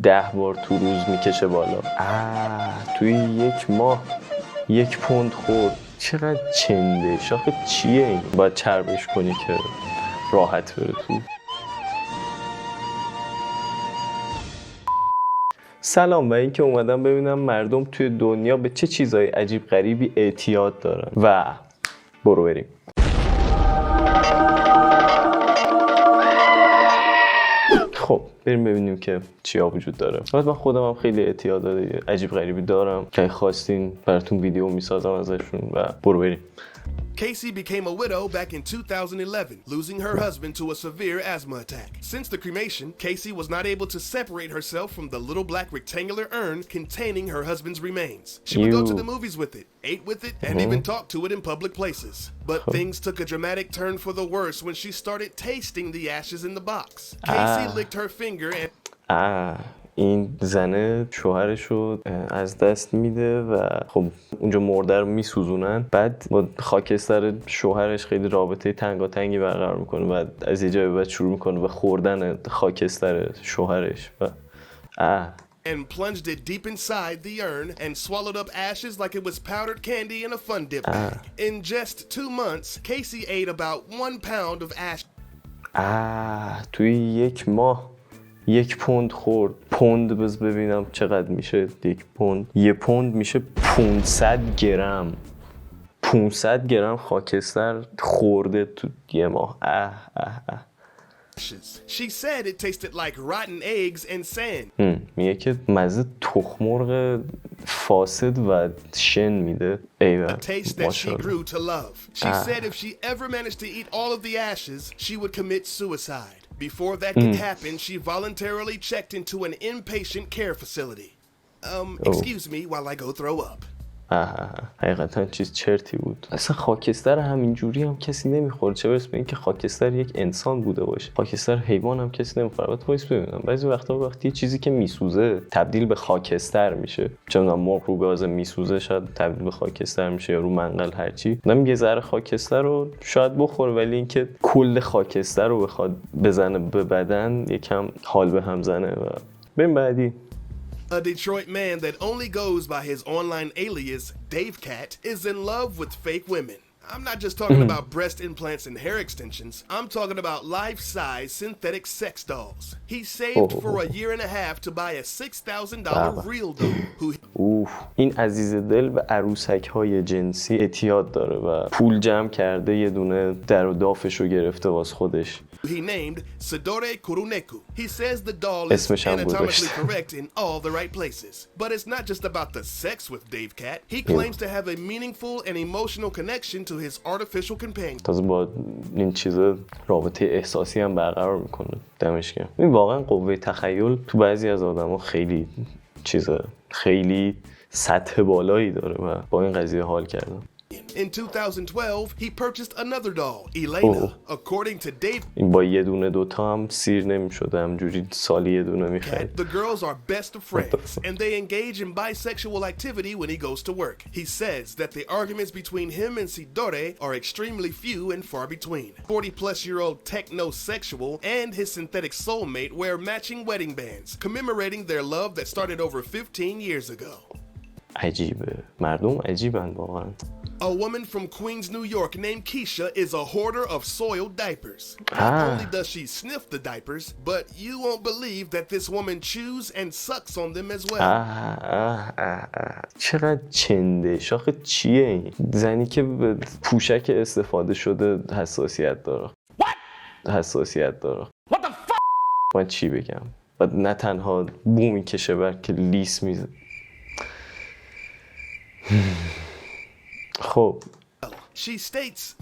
10 بار تو روز میکشه بالا. توی 1 ماه 1 پوند خورد. چقدر چنده شاخه چیه این؟ باید چربش کنی که راحت بره تو. سلام و اینکه اومدم ببینم مردم توی دنیا به چه چیزای عجیب غریبی اعتیاد دارن و برو بریم. خب بریم ببینیم که چیا وجود داره. من خودم هم خیلی اعتیادای عجیب غریبی دارم که خواستین براتون ویدیو میسازم ازشون و برو بریم. Casey became a widow back in 2011, losing her husband to a severe asthma attack. Since the cremation, Casey was not able to separate herself from the little black rectangular urn containing her husband's remains. She would go to the movies with it, ate with it, and even talk to it in public places. But things took a dramatic turn for the worse when she started tasting the ashes in the box. Casey licked her finger and... این زنه شوهرشو از دست میده و خب اونجا مرده رو میسوزونن. بعد با خاکستر شوهرش خیلی رابطه تنگاتنگی برقرار میکنه و از یه جای بعد شروع میکنه و خوردن خاکستر شوهرش و and plunged it deep inside the urn and swallowed up ashes like it was powdered candy in a fun dip bag. In just 2 months, Casey ate about 1 pound of ash. توی 1 ماه 1 پوند خورد. پوند بز ببینم چقدر میشه 1 پوند. 1 پوند میشه 500 گرم. 500 گرم خاکستر خورده تو 1 ماه. She said it tasted like rotten eggs and sand. میگه که مزه تخم مرغ فاسد و شن میده. A taste that she grew to love. She said if she ever managed to eat all of the ashes, she would commit suicide. Before that could happen, she voluntarily checked into an inpatient care facility. Excuse me while I go throw up. حقیقتا چیز چرتی بود. اصلا خاکستر همینجوری هم کسی نمیخوره، چه برسه به اینکه خاکستر یک انسان بوده باشه. خاکستر حیوان هم کسی نمیخوره. بعد وایس ببینم بعضی وقتا وقتی چیزی که میسوزه تبدیل به خاکستر میشه، چه میدونم مرغ رو گاز میسوزه شاید تبدیل به خاکستر میشه یا رو منقل هرچی. من یه ذره خاکستر رو شاید بخوره، ولی اینکه کل خاکستر رو بخواد بزنه به بدن یکم حال به هم زنه. و بریم بعدی. A Detroit man that only goes by his online alias, Dave Cat, is in love with fake women. I'm not just talking about breast implants and hair extensions. I'm talking about life-size synthetic sex dolls. He saved for a year and a half to buy a $6,000 real doll who... این عزیز دل و عروسک‌های جنسی اعتیاد داره و پول جمع کرده یه دونه در و دافشو گرفته واسه خودش. He named Sidore Kuruneku. He says the doll is anatomically correct in all the right places. But it's not just about the sex with Dave Cat. He claims to have a meaningful and emotional connection to his artificial companion. تازه با این چیزا رابطه احساسی هم برقرار میکنه. دمش گرم. این واقعا قوه تخیل تو بعضی از آدما خیلی سطح بالایی داره و با این قضیه حال کردم. In 2012, he purchased another doll, Elena. According to Dave, این با یه دونه دوتا هم سیر نمی‌شده، همجوری سالی یه دونه می‌خرید. The girls are best of friends and they engage in bisexual activity when he goes to work. He says that the arguments between him and Sidore are extremely few and far between. 40-plus-year-old technosexual and his synthetic soulmate wear matching wedding bands, commemorating their love that started over 15 years ago. عجیبه. مردم عجیبن واقعا. A woman from Queens, New York named Keisha is a hoarder of soiled diapers. Not only does she sniff the diapers, but you won't believe that this woman chews and sucks on them as well. چقدر چنده شاخه چیه این؟ زنی که به پوشک استفاده شده حساسیت داره. حساسیت داره. What the fuck؟ من چی بگم؟ بعد نه تنها بو میکشه بلکه لیس میزه. خب She states,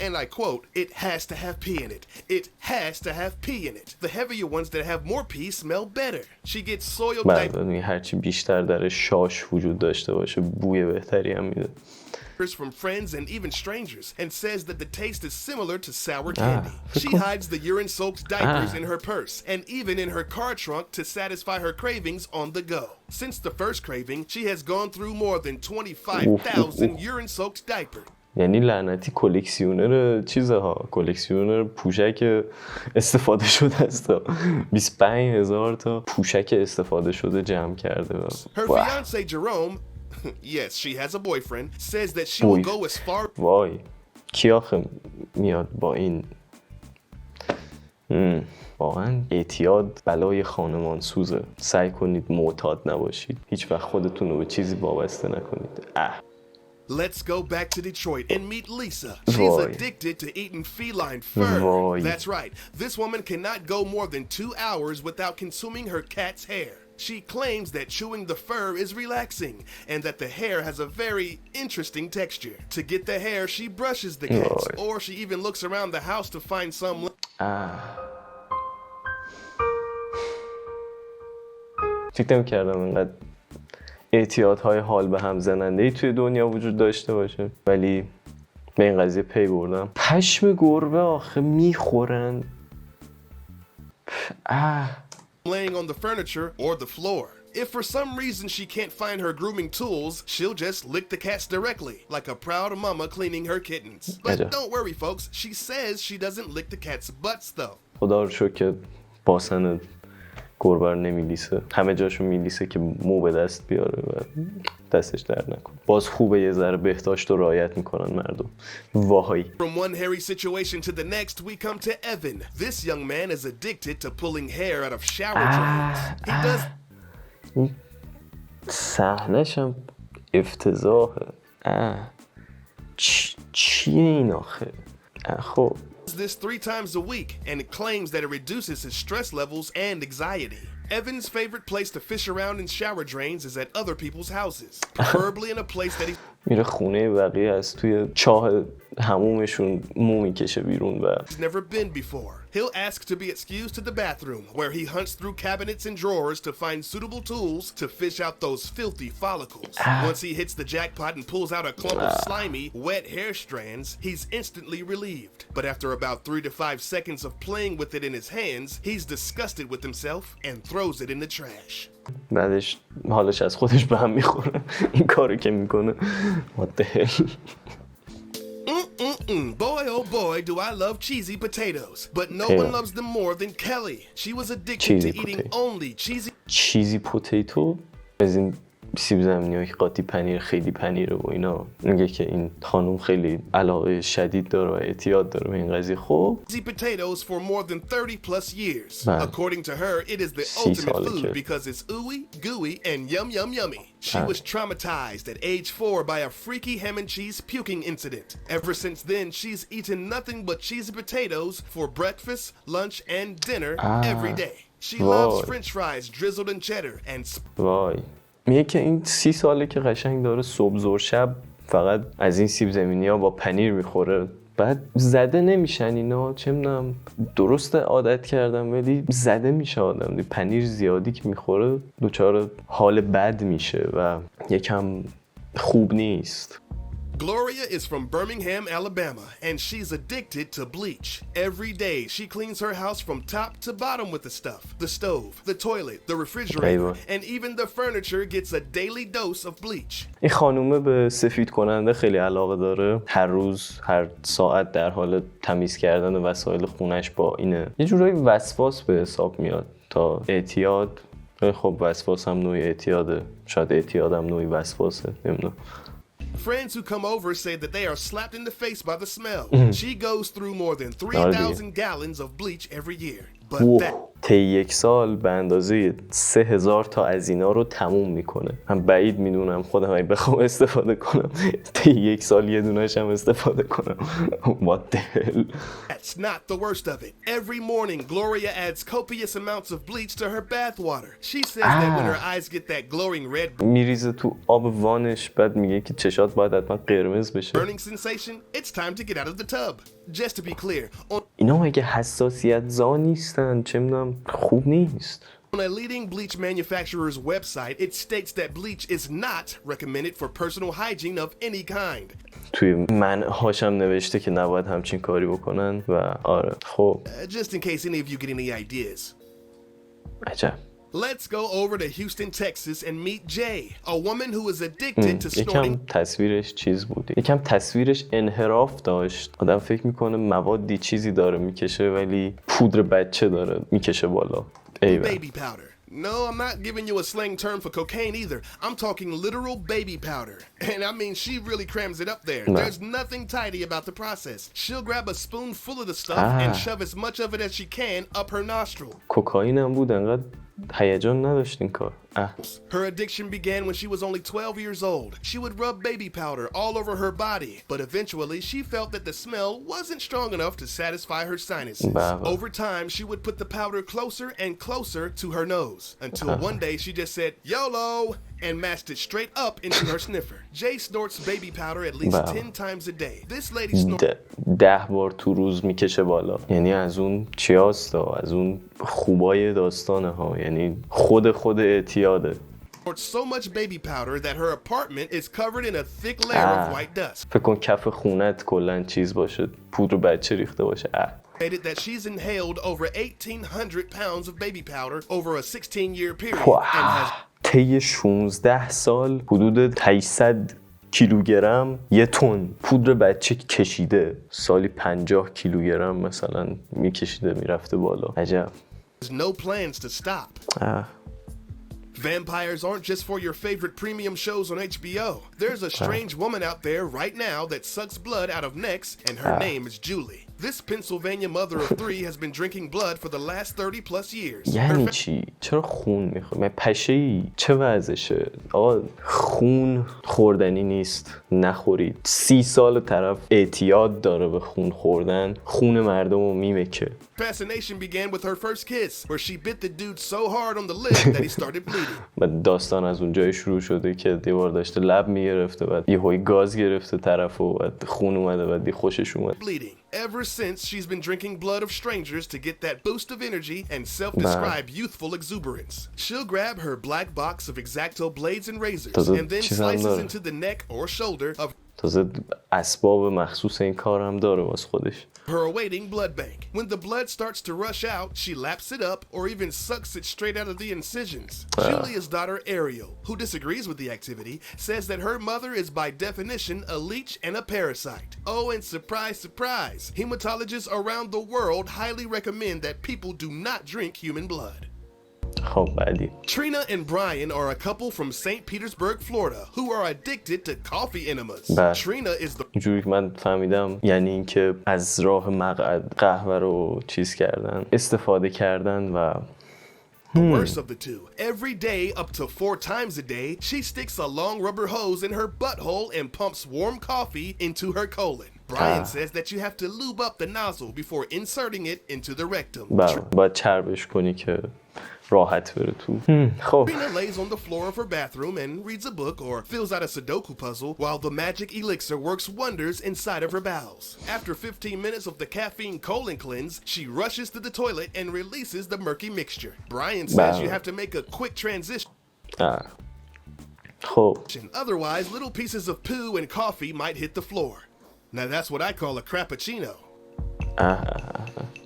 and I quote, "It has to have pee in it. It has to have pee in it. The heavier ones that have more pee smell better." She gets soiled diapers. هرچی بیشتر در شاش وجود داشته باشه بوی بهتری هم میده. From friends and even strangers, and says that the taste is similar to sour candy. She hides the urine-soaked diapers in her purse and even in her car trunk to satisfy her cravings on the go. Since the first craving, she has gone through more than 25,000 urine-soaked diapers. یعنی لعنتی کلکسیونر چیزها، کلکسیونر پوشک استفاده شده است. 25,000 تا پوشک استفاده شده جمع کرده. Her fiancé Jerome, yes, she has a boyfriend, says that she will go as far. وای کی آخه میاد با این واقعا اعتیاد بلای خانمان سوزه. سعی کنید معتاد نباشید. هیچ وقت خودتون رو به چیزی وابسته نکنید. Let's go back to Detroit and meet Lisa. She's addicted to eating feline fur. That's right. This woman cannot go more than 2 hours without consuming her cat's hair. She claims that chewing the fur is relaxing and that the hair has a very interesting texture. To get the hair, she brushes the cats, or she even looks around the house to find some. فکر نمی‌کردم اینقدر اعتیادهای حال به هم زننده‌ای توی دنیا وجود داشته باشه، ولی به این قضیه پی بردم. پشم گربه آخه میخورن. Laying on the furniture or the floor. If for some reason she can't find her grooming tools, she'll just lick the cats directly, like a proud mama cleaning her kittens. But don't worry, folks. She says she doesn't lick the cats' butts, though. خدا رو شکر که باسن گربه رو نمیلیسه. همه جاشو میلیسه که مو به دست بیاره و دستش درد نکنه. باز خوبه یه ذره بهداشت رو رعایت میکنن مردم. واهی. From one hairy situation to the next, we come to Evan. This young man is addicted to pulling hair out of shower drains. He does. صحنه‌ش هم افتضاحه. چیه این آخه؟ خب. This 3 times a week, and it claims that it reduces his stress levels and anxiety. Evan's favorite place to fish around in shower drains is at other people's houses, preferably in a place that he میره خونه بقیه از توی چاه حمومشون مو میکشه بیرون و he's never been before. He'll ask to be excused to the bathroom, where he hunts through cabinets and drawers to find suitable tools to fish out those filthy follicles. Once he hits the jackpot and pulls out a clump of slimy, wet hair strands, he's instantly relieved. But after about 3 to 5 seconds of playing with it in his hands, he's disgusted with himself and throws it in the trash. بعدش حالش از خودش به هم میخوره این کارو که میکنه. What the hell. Boy, oh boy, do I love cheesy potatoes. But no one loves them more than Kelly. She was addicted to eating only cheesy پوتیتو. از این سیب زمینی‌های قاطی پنیر خیلی پنیره و اینا. میگه که این خانم خیلی علاقه شدید داره و اعتیاد داره به این قضیه. خب potatoes for more than 30 plus years. According to her, it is the ultimate food because it's ooey, gooey, and yummy. She was traumatized at age 4 by a freaky ham and cheese puking incident. Ever since then, she's eaten nothing but cheesy potatoes for breakfast, lunch, and dinner every day. She loves French fries drizzled in cheddar and میگه که این 30 ساله که قشنگ داره صبح ظهر شب فقط از این سیب زمینی‌ها با پنیر میخوره. بعد زده نمیشن اینا، چه میدونم درست عادت کردم ولی زده میشه آدم. پنیر زیادی که میخوره دچار حال بد میشه و یکم خوب نیست. Gloria is from Birmingham, Alabama, and she's addicted to bleach. Every day, she cleans her house from top to bottom with the stuff. The stove, the toilet, the refrigerator, and even the furniture gets a daily dose of bleach. این خانومه به سفید کننده خیلی علاقه داره. هر روز، هر ساعت در حال تمیز کردن وسایل خونش با اینه. یه جورایی وسواس به حساب میاد تا اعتیاد. خب وسواس هم نوعی اعتیاده. شاید اعتیاد هم نوعی وسواسه. نمیدونم. Friends who come over say that they are slapped in the face by the smell. She goes through more than 3,000 gallons of bleach every year. طی 1 سال به اندازه 3,000 تا از اینا رو تموم میکنه. من بعید میدونم خودم اگه بخوام استفاده کنم طی 1 سال یه دونه‌ش هم استفاده کنم. What the hell. That's not the worst of it. Every morning Gloria adds copious amounts of bleach to her bath water. She says that when her eyes get that glowing red میریزه تو آب وانش، بعد میگه که چشات باید حتما قرمز بشه. burning sensation, it's time to get out of the tub. Just to be clear, اینا مگه حساسیت زا نیستن؟ چه میدونم خوب نیست. On a leading bleach manufacturer's website, it states that bleach is not recommended for personal hygiene of any kind. توی منعهاشم نوشته که نباید همچین کاری بکنن و آره خب. Just in case any of you get any ideas. عجب. Let's go over to Houston, Texas and meet Jay, a woman who is addicted to snorting. یکم تصویرش چیز بود، یکم تصویرش انحراف داشت. آدم فکر میکنه موادی چیزی داره میکشه ولی پودر بچه داره میکشه بالا. Baby powder. No, I'm not giving you a slang term for cocaine either. I'm talking literal baby powder. And I mean, she really crams it up there. There's nothing tidy about the process. She'll grab a spoonful of the stuff and shove as much of it as she can up her nostril. کوکائین هم بود، انقدر هیجان نداشت این کار. Her addiction began when she was only 12 years old. She would rub baby powder all over her body, but eventually she felt that the smell wasn't strong enough to satisfy her sinuses. Over time, she would put the powder closer and closer to her nose, until one day she just said, YOLO, and masked it straight up into her sniffer. Jay snorts baby powder at least 10 times a day. This lady snorts 10 بار تو روز میکشه بالا. یعنی از اون چیاستا، از اون خوبای داستانه ها، یعنی خود اعتیاده. so much baby powder that her apartment is covered in a thick layer of white dust. فکر کن کف خونت کلا چیز باشه، پودر بچه ریخته باشه. That she's inhaled over 1,800 pounds of baby powder over a 16-year period and has طی 16 سال حدود 800 کیلوگرم، 1 تن پودر بچه کشیده. سالی 50 کیلوگرم مثلا میکشیده میرفته بالا. عجب. no plans to stop. Vampires aren't just for your favorite premium shows on HBO. There's a strange woman out there right now that sucks blood out of necks, and her name is Julie. This Pennsylvania mother of 3 has been drinking blood for the last 30 plus years. یعنی چی؟ چرا خون میخواد؟ من پشه‌ای چه وضعشه؟ آقا خون خوردنی نیست، نخورید. 30 سال طرف اعتیاد داره به خون خوردن، خون مردم رو میمکه. Fascination began with her first kiss, where she bit the dude so hard on the lip that he started bleeding. و داستان از اونجای شروع شده که دیوار داشته لب میگرفته، بعد یهویی گاز گرفته طرف و بعد خون اومده، بعد خوشش اومد. Bleeding. Ever since, she's been drinking blood of strangers to get that boost of energy and self-described youthful exuberance. She'll grab her black box of X-Acto blades and razors and then slices into the neck or shoulder of تازه اسباب مخصوص این کار هم داره واسه خودش. her awaiting blood bank. When the blood starts to rush out, she laps it up or even sucks it straight out of the incisions. Julia's daughter Ariel, who disagrees with the activity, says that her mother is by definition a leech and a parasite. Oh, and surprise, surprise, hematologists around the world highly recommend that people do not drink human blood. خب بعدی. Trina and Brian are a couple from St. Petersburg, Florida, who are addicted to coffee enemas. Trina is the جوری که من فهمیدم یعنی اینکه از راه مقعد قهوه رو چیز کردن، استفاده کردن و worst of the two. Every day, up to 4 times a day, she sticks a long rubber hose in her butthole and pumps warm coffee into her colon. Brian says that you have to lube up the nozzle before inserting it into the rectum. باید چربش کنی که راحت بره تو. خب. Trina lays on the floor of her bathroom and reads a book or fills out a Sudoku puzzle while the magic elixir works wonders inside of her bowels. After 15 minutes of the caffeine colon cleanse, she rushes to the toilet and releases the murky mixture. Brian says you have to make a quick transition. خب. Otherwise, little pieces of poo and coffee might hit the floor. Now that's what I call a crappuccino.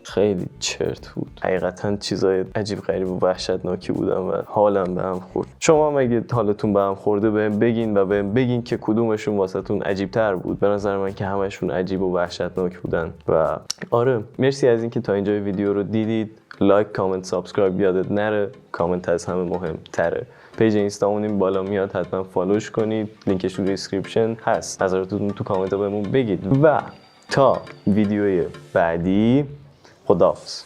خیلی چرت بود. حقیقتا چیزای عجیب غریب و وحشتناکی بودن و حالم به هم خورد. شما هم اگه حالتون به هم خورده بهم بگین و بهم بگین که کدومشون واسهتون عجیب تر بود. به نظر من که همشون عجیب و وحشتناک بودن. و آره، مرسی از اینکه تا اینجای ویدیو رو دیدید. لایک، کامنت، سابسکرایب یادت نره. کامنت از همه مهمتره. پیج اینستامون این بالا میاد، حتما فالوش کنید. لینکش تو دیسکریپشن هست. نظرتون تو کامنت ها بهمون بگید. و تا ویدیوی بعدی، خداحافظ.